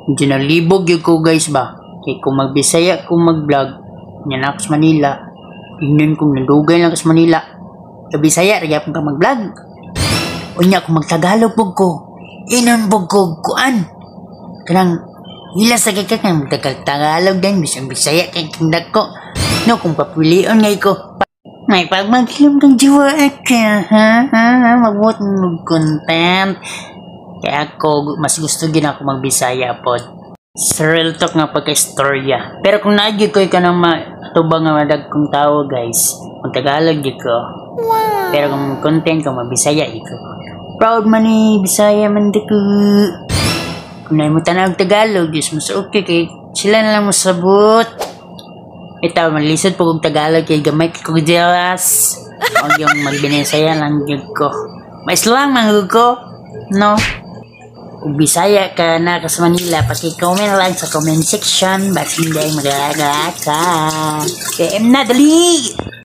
Medyo nalibog yun ko guys ba. Kaya kung magbisaya kung mag-vlog, yan ako sa Manila. Yun kung nalugay lang ako sa Manila. Kabisaya, rin akong ka mag-vlog. Unya kung magtagalog po ko. Inon po ko kuan. Kanang hila sa kakakang magtagalog din. Bisaya kay kindak ko. No, kung papilion ngay ko. May pagmagilom kang jiwa at magbuot ng content. Kaya ako, mas gusto gina ako magbisaya po. Sa real talk nga pagka-istorya. Pero kung nagyo ko ka na matubang nga madag kong tao guys, magtagalog di ko. Wow. Pero kung content ko mabisaya iko. Proud man ni Bisaya man di ko. Kung na mo tanawag Tagalog, yes, mas okay kay sila na lang masabot. Ito, malisod po kong Tagalog kay gamay ko jealous. Huwag yung magbinisaya lang yun ko. Mais lang manghug ko. No? Kung Bisaya ka na sa Manila, paki-comment lang sa comment section. Ba't hindi ay magagawa ka? Kaya dali!